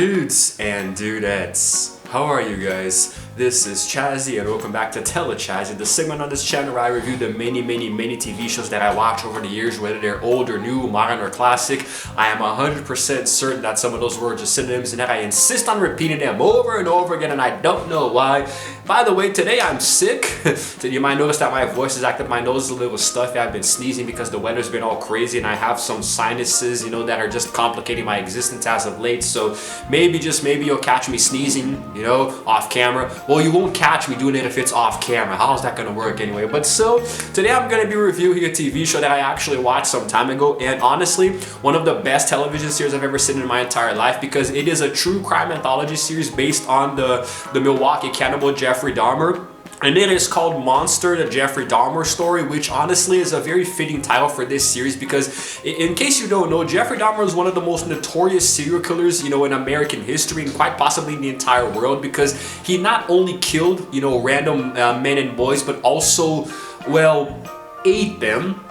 Dudes and dudettes, how are you guys? This is Chazzy and welcome back to Chazzy, the segment on this channel where I review the many TV shows that I watch over the years, whether they're old or new, modern or classic. I am 100% certain that some of those words are synonyms and that I insist on repeating them over and over again, and I don't know why. By the way, today I'm sick. You might notice that my voice is active, my nose is a little stuffy. I've been sneezing because the weather's been all crazy and I have some sinuses, that are just complicating my existence as of late. So maybe, just maybe, you'll catch me sneezing, off camera. Well, you won't catch me doing it if it's off camera. How's that gonna work anyway? But so, today I'm gonna be reviewing a TV show that I actually watched some time ago, and honestly, one of the best television series I've ever seen in my entire life, because it is a true crime anthology series based on the Milwaukee cannibal Jeffrey Dahmer. And it is called Monster, the Jeffrey Dahmer story, which honestly is a very fitting title for this series because, in case you don't know, Jeffrey Dahmer is one of the most notorious serial killers, in American history and quite possibly in the entire world, because he not only killed, random men and boys, but also, well, ate them.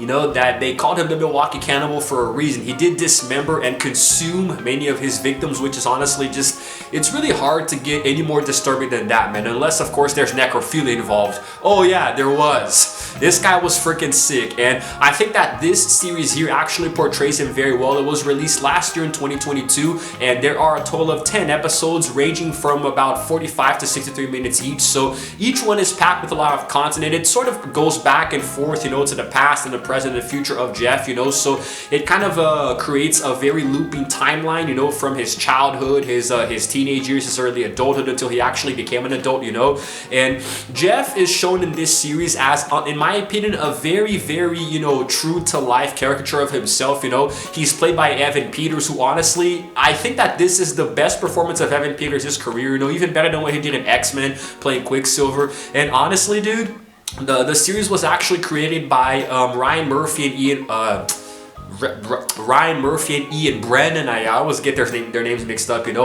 That they called him the Milwaukee cannibal for a reason. He did dismember and consume many of his victims, which is honestly it's really hard to get any more disturbing than that, man. Unless, of course, there's necrophilia involved. Oh yeah, there was. This guy was freaking sick, and I think that this series here actually portrays him very well. It was released last year in 2022, and there are a total of 10 episodes ranging from about 45 to 63 minutes each. So each one is packed with a lot of content, and it sort of goes back and forth, to the past and the present and future of Jeff, so it kind of creates a very looping timeline, from his childhood, his teenage years, his early adulthood, until he actually became an adult, and Jeff is shown in this series as, in my opinion, a very, very, true to life caricature of himself. He's played by Evan Peters, who honestly, I think that this is the best performance of Evan Peters' career, even better than what he did in X-Men playing Quicksilver. And honestly, dude, the series was actually created by Ryan Murphy and Ian Brennan. I always get their names mixed up, and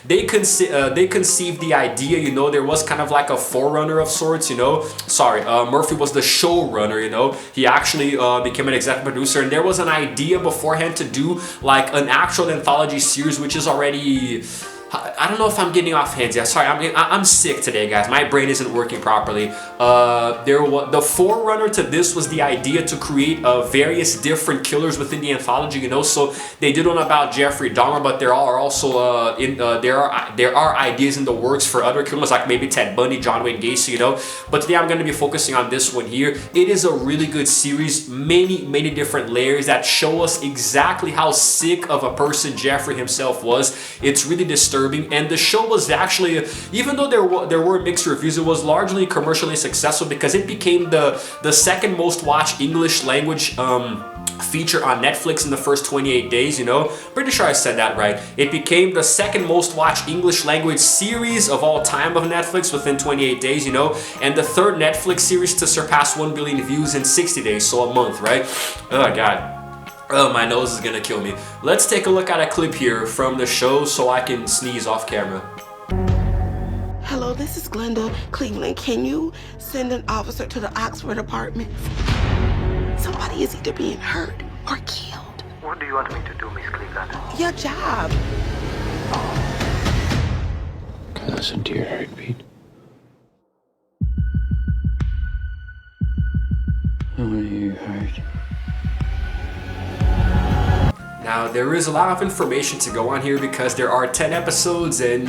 they conceived the idea. There was kind of like a forerunner of sorts. Murphy was the showrunner. He actually became an executive producer, and there was an idea beforehand to do like an actual anthology series, which is already. I don't know if I'm getting off hands. Yeah, sorry, I'm sick today, guys. My brain isn't working properly. The forerunner to this was the idea to create various different killers within the anthology. So they did one about Jeffrey Dahmer, but there are also there are ideas in the works for other killers, like maybe Ted Bundy, John Wayne Gacy. But today I'm going to be focusing on this one here. It is a really good series, many different layers that show us exactly how sick of a person Jeffrey himself was. It's really disturbing. And the show was actually, even though there were mixed reviews, it was largely commercially successful because it became the second most watched English language feature on Netflix in the first 28 days. Pretty sure I said that right. It became the second most watched English language series of all time of Netflix within 28 days, and the third Netflix series to surpass 1 billion views in 60 days, so a month, right? Oh god. Oh, my nose is gonna kill me. Let's take a look at a clip here from the show so I can sneeze off camera. Hello, this is Glenda Cleveland. Can you send an officer to the Oxford apartment? Somebody is either being hurt or killed. What do you want me to do, Miss Cleveland? Your job. Can I listen to your heartbeat? How many you hurt? Now, there is a lot of information to go on here because there are 10 episodes and,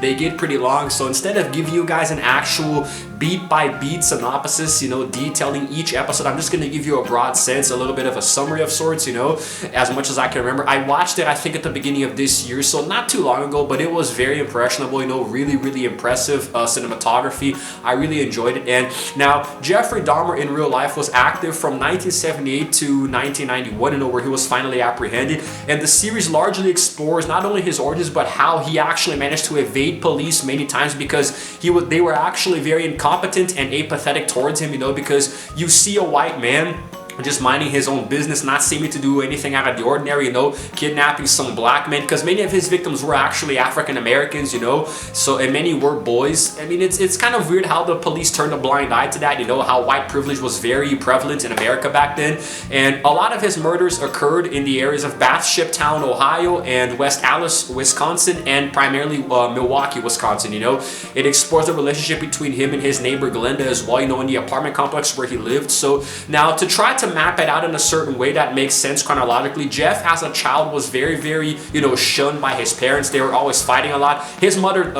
they get pretty long. So instead of giving you guys an actual beat-by-beat synopsis, detailing each episode, I'm just going to give you a broad sense, a little bit of a summary of sorts, as much as I can remember. I watched it, I think, at the beginning of this year, so not too long ago, but it was very impressionable, really impressive cinematography. I really enjoyed it. And now, Jeffrey Dahmer in real life was active from 1978 to 1991, where he was finally apprehended. And the series largely explores not only his origins, but how he actually managed to evade police many times because they were actually very incompetent and apathetic towards him, because you see a white man just minding his own business, not seeming to do anything out of the ordinary, you know, kidnapping some black men, because many of his victims were actually African Americans, you know, so, and many were boys. I mean, it's kind of weird how the police turned a blind eye to that, you know, how white privilege was very prevalent in America back then. And a lot of his murders occurred in the areas of Bathshiptown, Ohio, and West Allis, Wisconsin, and primarily Milwaukee, Wisconsin, you know. It explores the relationship between him and his neighbor Glenda as well, you know, in the apartment complex where he lived. So now, to try to map it out in a certain way that makes sense chronologically, Jeff as a child was very, you know, shunned by his parents. They were always fighting a lot. His mother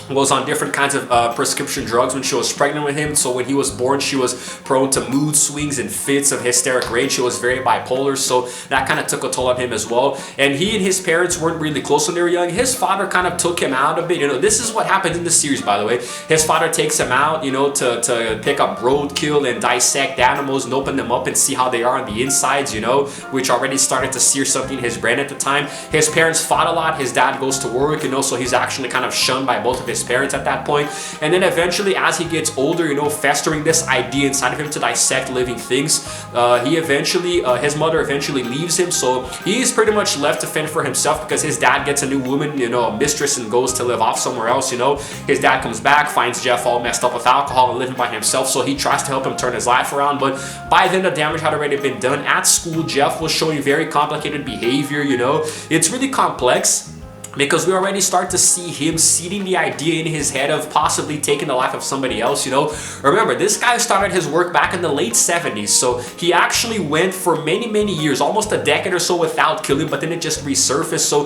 was on different kinds of prescription drugs when she was pregnant with him. So when he was born, she was prone to mood swings and fits of hysteric rage. She was very bipolar, so that kind of took a toll on him as well. And he and his parents weren't really close when they were young. His father kind of took him out a bit. You know, this is what happens in the series, by the way. His father takes him out, you know, to pick up roadkill and dissect animals and open them up and see how they are on the insides, you know, which already started to sear something in his brain at the time. His parents fought a lot. His dad goes to work, you know, so he's actually kind of shunned by both of his parents at that point. And then eventually, as he gets older, you know, festering this idea inside of him to dissect living things, his mother eventually leaves him, so he's pretty much left to fend for himself because his dad gets a new woman, you know, a mistress, and goes to live off somewhere else, you know. His dad comes back, finds Jeff all messed up with alcohol and living by himself, so he tries to help him turn his life around, but by then the damage had already been done. At school, Jeff was showing very complicated behavior, you know. It's really complex, because we already start to see him seeding the idea in his head of possibly taking the life of somebody else, you know. Remember, this guy started his work back in the late 70s, so he actually went for many years, almost a decade or so without killing, but then it just resurfaced. So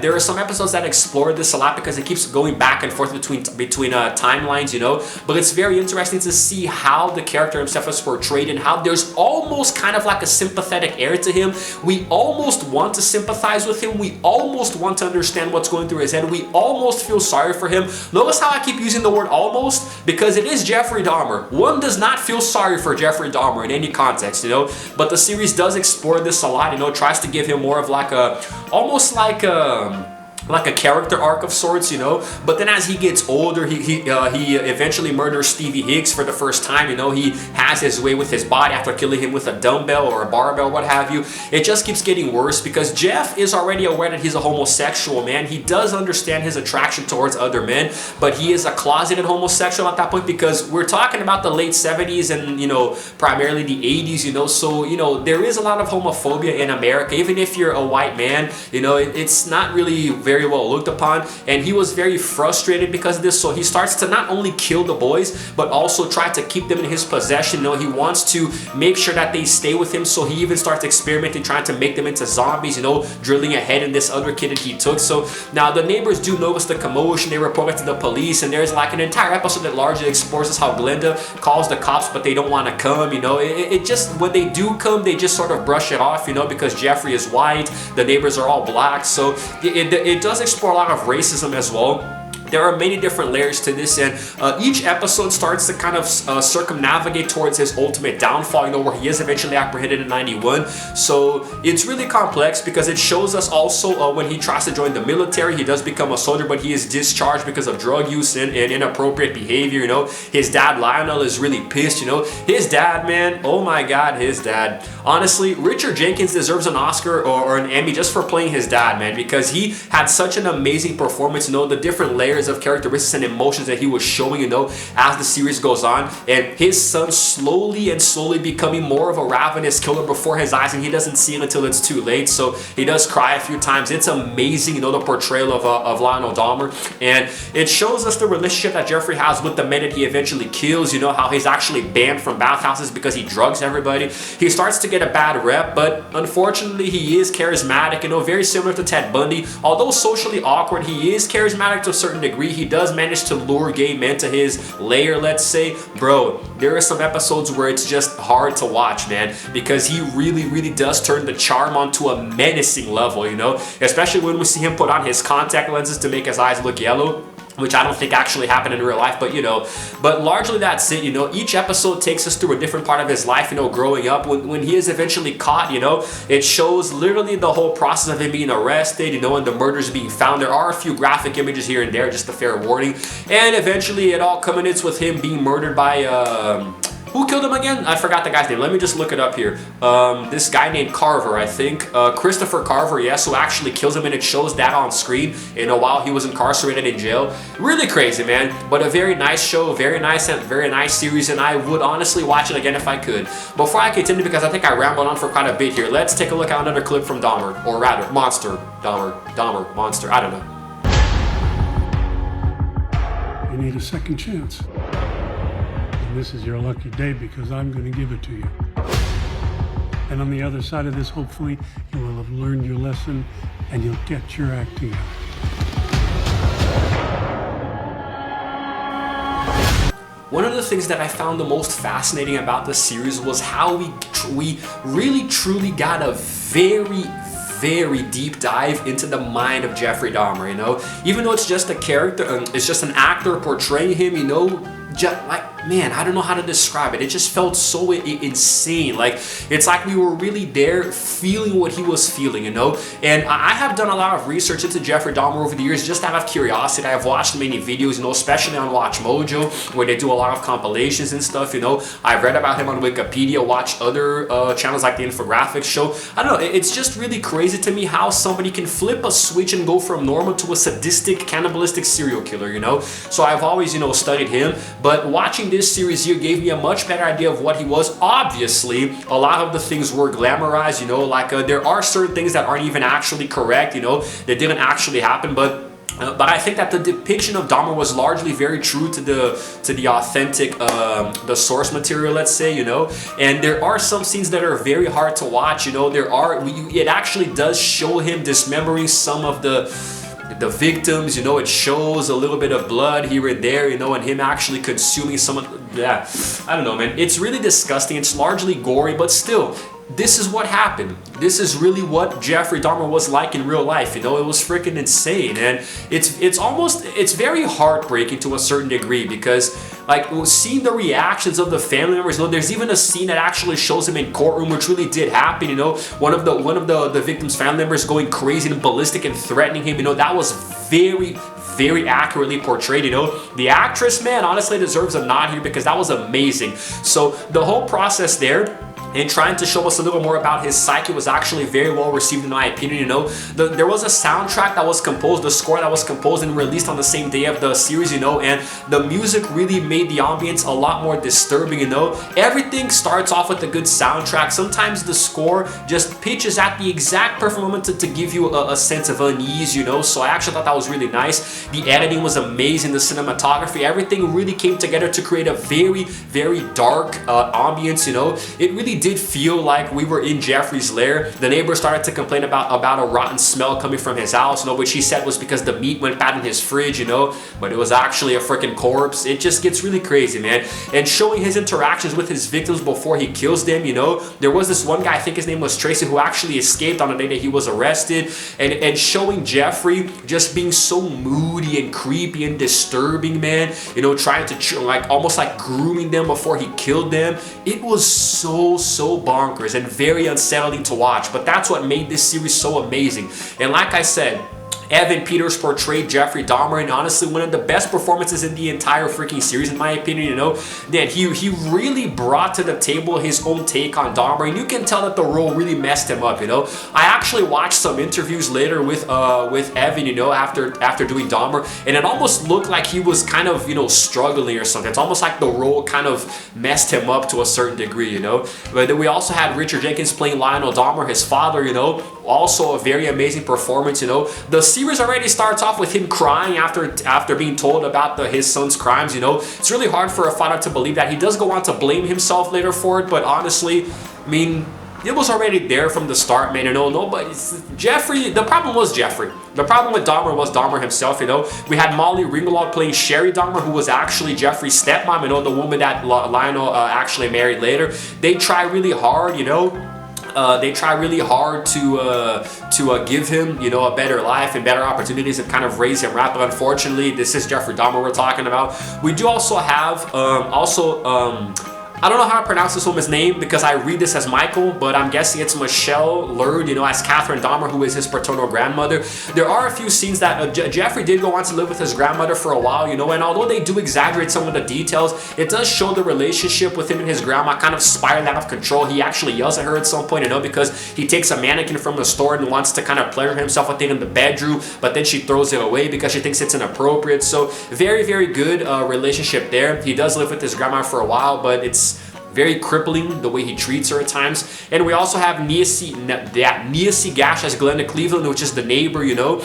there are some episodes that explore this a lot because it keeps going back and forth between timelines, you know. But it's very interesting to see how the character himself is portrayed and how there's almost kind of like a sympathetic air to him. We almost want to sympathize with him. We almost want to understand what's going through his head. We almost feel sorry for him. Notice how I keep using the word almost, because it is Jeffrey Dahmer. One does not feel sorry for Jeffrey Dahmer in any context, you know, but the series does explore this a lot, you know, tries to give him more of like a, almost like a character arc of sorts, you know. But then as he gets older, he eventually murders Stevie Hicks for the first time, you know. He has his way with his body after killing him with a dumbbell or a barbell, what have you. It just keeps getting worse because Jeff is already aware that he's a homosexual, man. He does understand his attraction towards other men, but he is a closeted homosexual at that point, because we're talking about the late 70s and, you know, primarily the 80s, you know. So, you know, there is a lot of homophobia in America. Even if you're a white man, you know, it's not really very well looked upon, and he was very frustrated because of this. So he starts to not only kill the boys, but also try to keep them in his possession. You know, he wants to make sure that they stay with him, so he even starts experimenting, trying to make them into zombies, you know, drilling a head in this other kid that he took. So now the neighbors do notice the commotion. They report it to the police, and there's like an entire episode that largely explores how Glenda calls the cops, but they don't want to come, you know. It just, when they do come, they just sort of brush it off, you know, because Jeffrey is white, the neighbors are all black. So it does explore a lot of racism as well. There are many different layers to this, and each episode starts to kind of circumnavigate towards his ultimate downfall, you know, where he is eventually apprehended in 91. So it's really complex because it shows us also when he tries to join the military, he does become a soldier, but he is discharged because of drug use and inappropriate behavior, you know. His dad, Lionel, is really pissed, you know. His dad, man, oh my god, his dad. Honestly, Richard Jenkins deserves an Oscar or an Emmy just for playing his dad, man, because he had such an amazing performance, you know, the different layers of characteristics and emotions that he was showing, you know, as the series goes on, and his son slowly becoming more of a ravenous killer before his eyes, and he doesn't see it until it's too late. So he does cry a few times. It's amazing, you know, the portrayal of Lionel Dahmer, and it shows us the relationship that Jeffrey has with the men that he eventually kills, you know, how he's actually banned from bathhouses because he drugs everybody. He starts to get a bad rep, but unfortunately he is charismatic, you know, very similar to Ted Bundy. Although socially awkward, he is charismatic to a certain degree. He does manage to lure gay men to his lair, let's say. Bro, there are some episodes where it's just hard to watch, man, because he really does turn the charm onto a menacing level, you know, especially when we see him put on his contact lenses to make his eyes look yellow, which I don't think actually happened in real life, but you know, but largely that's it, you know. Each episode takes us through a different part of his life, you know, growing up. When he is eventually caught, you know, it shows literally the whole process of him being arrested, you know, and the murders being found. There are a few graphic images here and there, just a fair warning. And eventually it all culminates with him being murdered by, Who killed him again? I forgot the guy's name. Let me just look it up here. This guy named Carver, I think. Christopher Carver, yes, who actually kills him, and it shows that on screen, you know, while he was incarcerated in jail. Really crazy, man. But a very nice show, very nice series, and I would honestly watch it again if I could. Before I continue, because I think I rambled on for quite a bit here, let's take a look at another clip from Dahmer, or rather, Monster. Dahmer, Monster, I don't know. You need a second chance. And this is your lucky day because I'm going to give it to you. And on the other side of this, hopefully, you will have learned your lesson and you'll get your acting out. One of the things that I found the most fascinating about this series was how we really truly got a very deep dive into the mind of Jeffrey Dahmer, you know? Even though it's just a character, it's just an actor portraying him, you know? Like, man, I don't know how to describe it. It just felt so insane. Like, it's like we were really there feeling what he was feeling, you know? And I have done a lot of research into Jeffrey Dahmer over the years just out of curiosity. I've watched many videos, you know, especially on Watch Mojo, where they do a lot of compilations and stuff, you know? I've read about him on Wikipedia, watched other channels like the Infographics Show. I don't know, it's just really crazy to me how somebody can flip a switch and go from normal to a sadistic, cannibalistic serial killer, you know? So I've always, you know, studied him. But watching this series here gave me a much better idea of what he was. Obviously, a lot of the things were glamorized, you know, like there are certain things that aren't even actually correct, you know, that didn't actually happen, but I think that the depiction of Dahmer was largely very true to the authentic, the source material, let's say, you know. And there are some scenes that are very hard to watch, you know. It actually does show him dismembering some of the victims, you know. It shows a little bit of blood here and there, you know, and him actually consuming some of, yeah, I don't know, man. It's really disgusting. It's largely gory, but still, this is what happened. This is really what Jeffrey Dahmer was like in real life, you know. It was freaking insane, and it's very heartbreaking to a certain degree, because like seeing the reactions of the family members, you know, there's even a scene that actually shows him in courtroom, which really did happen, you know. One of the victim's family members going crazy and ballistic and threatening him, you know. That was very accurately portrayed, you know. The actress, man, honestly deserves a nod here because that was amazing. So the whole process there, and trying to show us a little more about his psyche, was actually very well received in my opinion, you know. There was a soundtrack that was composed, the score that was composed and released on the same day of the series, you know, and the music really made the ambience a lot more disturbing, you know. Everything starts off with a good soundtrack. Sometimes the score just pitches at the exact perfect moment to give you a sense of unease, you know. So I actually thought that was really nice. The editing was amazing, the cinematography, everything really came together to create a very dark ambience, you know. It really did feel like we were in Jeffrey's lair. The neighbors started to complain about a rotten smell coming from his house, you know, which he said was because the meat went bad in his fridge, you know, but it was actually a freaking corpse. It just gets really crazy, man. And showing his interactions with his victims before he kills them, you know. There was this one guy, I think his name was Tracy, who actually escaped on the day that he was arrested, and showing Jeffrey just being so moody and creepy and disturbing, man, you know, trying to like almost like grooming them before he killed them. It was so bonkers and very unsettling to watch, but that's what made this series so amazing. And like I said, Evan Peters portrayed Jeffrey Dahmer, and honestly one of the best performances in the entire freaking series in my opinion, you know. Then he really brought to the table his own take on Dahmer, and you can tell that the role really messed him up, you know. I actually watched some interviews later with Evan, you know, after doing Dahmer, and it almost looked like he was kind of, you know, struggling or something. It's almost like the role kind of messed him up to a certain degree, you know. But then we also had Richard Jenkins playing Lionel Dahmer, his father, you know. Also a very amazing performance, you know. The series already starts off with him crying after being told about his son's crimes, you know. It's really hard for a father to believe that. He does go on to blame himself later for it, but honestly, I mean, it was already there from the start, man, you know. Nobody, Jeffrey, the problem was Jeffrey. The problem with Dahmer was Dahmer himself, you know. We had Molly Ringwald playing Sherry Dahmer, who was actually Jeffrey's stepmom, you know, the woman that Lionel actually married later. They try really hard, you know. They try really hard to give him, you know, a better life and better opportunities and kind of raise him right. But unfortunately, this is Jeffrey Dahmer we're talking about. We do also have I don't know how to pronounce this woman's name because I read this as Michael, but I'm guessing it's Michelle Lurd, you know, as Catherine Dahmer, who is his paternal grandmother. There are a few scenes that Jeffrey did go on to live with his grandmother for a while, you know, and although they do exaggerate some of the details, it does show the relationship with him and his grandma kind of spiraling out of control. He actually yells at her at some point, you know, because he takes a mannequin from the store and wants to kind of pleasure himself with it in the bedroom, but then she throws it away because she thinks it's inappropriate. So very, very good relationship there. He does live with his grandma for a while, but it's very crippling the way he treats her at times. And we also have Nia C. Gash as Glenda Cleveland, which is the neighbor, you know,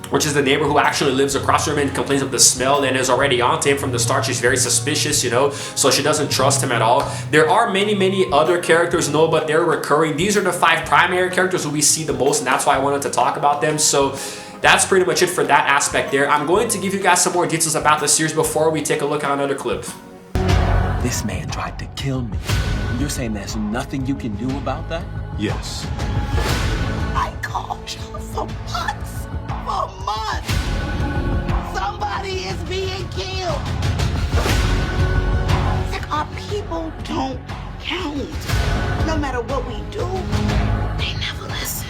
which is the neighbor who actually lives across from him and complains of the smell and is already on to him from the start. She's very suspicious, you know, so she doesn't trust him at all. There are many other characters, no, but they're recurring. These are the 5 primary characters who we see the most, and that's why I wanted to talk about them. So that's pretty much it for that aspect there. I'm going to give you guys some more details about the series before we take a look at another clip. This man tried to kill me. You're saying there's nothing you can do about that? Yes. I called you for months. For months. Somebody is being killed. It's like our people don't count. No matter what we do, they never listen.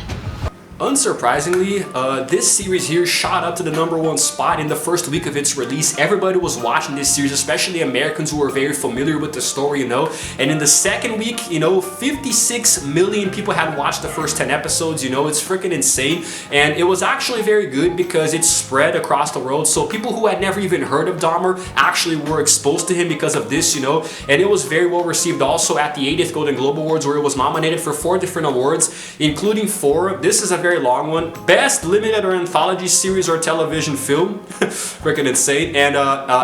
Unsurprisingly, this series here shot up to the #1 spot in the first week of its release. Everybody was watching this series, especially Americans who were very familiar with the story, you know. And in the second week, you know, 56 million people had watched the first 10 episodes, you know. It's freaking insane. And it was actually very good because it spread across the world. So people who had never even heard of Dahmer actually were exposed to him because of this, you know. And it was very well received also at the 80th Golden Globe Awards, where it was nominated for 4 different awards, including 4. This is a very long one. Best limited or anthology series or television film. Freaking insane. And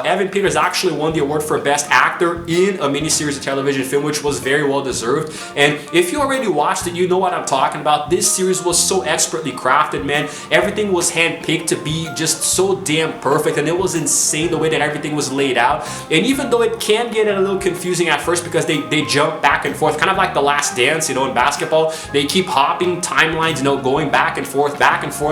Evan Peters actually won the award for best actor in a miniseries or television film, which was very well deserved. And if you already watched it, you know what I'm talking about. This series was so expertly crafted, man. Everything was handpicked to be just so damn perfect, and it was insane the way that everything was laid out. And even though it can get a little confusing at first because they jump back and forth, kind of like The Last Dance, you know, in basketball, they keep hopping timelines, you know, going back and forth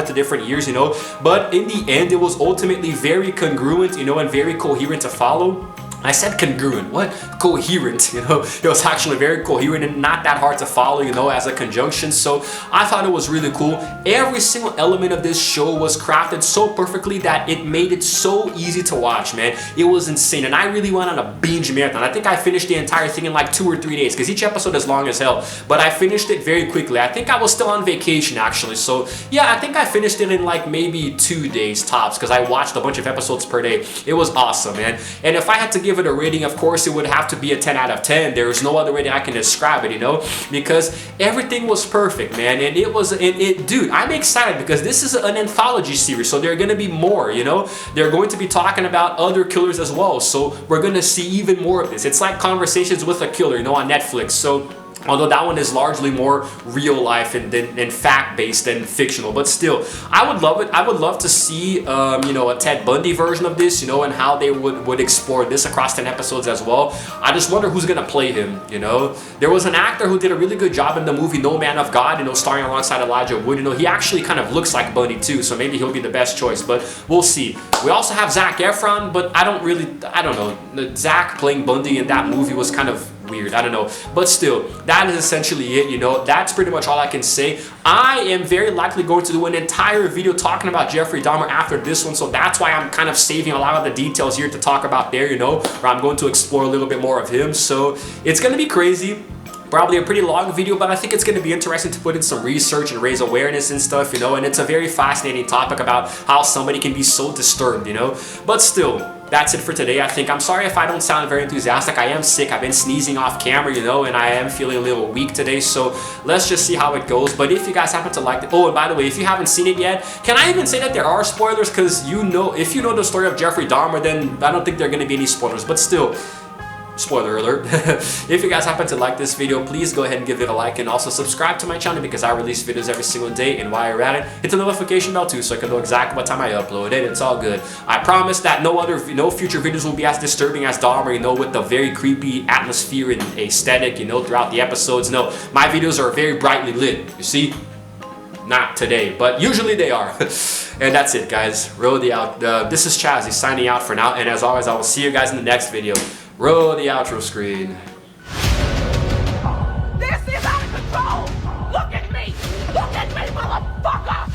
to different years, you know, but in the end it was ultimately very congruent, you know, and very coherent to follow. I said congruent, what? Coherent, you know, it was actually very coherent and not that hard to follow, you know, as a conjunction. So I thought it was really cool. Every single element of this show was crafted so perfectly that it made it so easy to watch, man. It was insane, and I really went on a binge marathon. I think I finished the entire thing in like 2 or 3 days because each episode is long as hell, but I finished it very quickly. I think I was still on vacation actually, so yeah, I think I finished it in like maybe 2 days tops because I watched a bunch of episodes per day. It was awesome, man. And if I had to give it a rating, of course it would have to be a 10 out of 10. There is no other way that I can describe it, you know, because everything was perfect, man. And it was dude, I'm excited because this is an anthology series, so there are going to be more, you know. They're going to be talking about other killers as well, so we're going to see even more of this. It's like Conversations with a Killer, you know, on Netflix. So although that one is largely more real life and fact-based than fictional, but still, I would love it. I would love to see, you know, a Ted Bundy version of this, you know, and how they would explore this across 10 episodes as well. I just wonder who's gonna play him, you know. There was an actor who did a really good job in the movie No Man of God, you know, starring alongside Elijah Wood. You know, he actually kind of looks like Bundy too, so maybe he'll be the best choice, but we'll see. We also have Zac Efron, but I don't know. Zac playing Bundy in that movie was kind of weird, I don't know, but still, that is essentially it, you know. That's pretty much all I can say. I am very likely going to do an entire video talking about Jeffrey Dahmer after this one, so that's why I'm kind of saving a lot of the details here to talk about there, you know, where I'm going to explore a little bit more of him. So it's gonna be crazy. Probably a pretty long video, but I think it's going to be interesting to put in some research and raise awareness and stuff, you know, and it's a very fascinating topic about how somebody can be so disturbed, you know. But still, that's it for today. I think I'm sorry if I don't sound very enthusiastic. I am sick. I've been sneezing off camera, you know, and I am feeling a little weak today, so let's just see how it goes. But if you guys happen to like it, oh, and by the way, if you haven't seen it yet, can I even say that there are spoilers? Because, you know, if you know the story of Jeffrey Dahmer, then I don't think there are going to be any spoilers, but still, spoiler alert. If you guys happen to like this video, please go ahead and give it a like, and also subscribe to my channel because I release videos every single day. And while you're at it, hit the notification bell too, so I can know exactly what time I upload it. It's all good. I promise that no future videos will be as disturbing as Dahmer, you know, with the very creepy atmosphere and aesthetic, you know, throughout the episodes. No, my videos are very brightly lit, you see. Not today, but usually they are. And that's it, guys. Roll the out. This is Chazzy signing out for now, and as always, I will see you guys in the next video. Roll the outro screen. me! Look at me, motherfucker!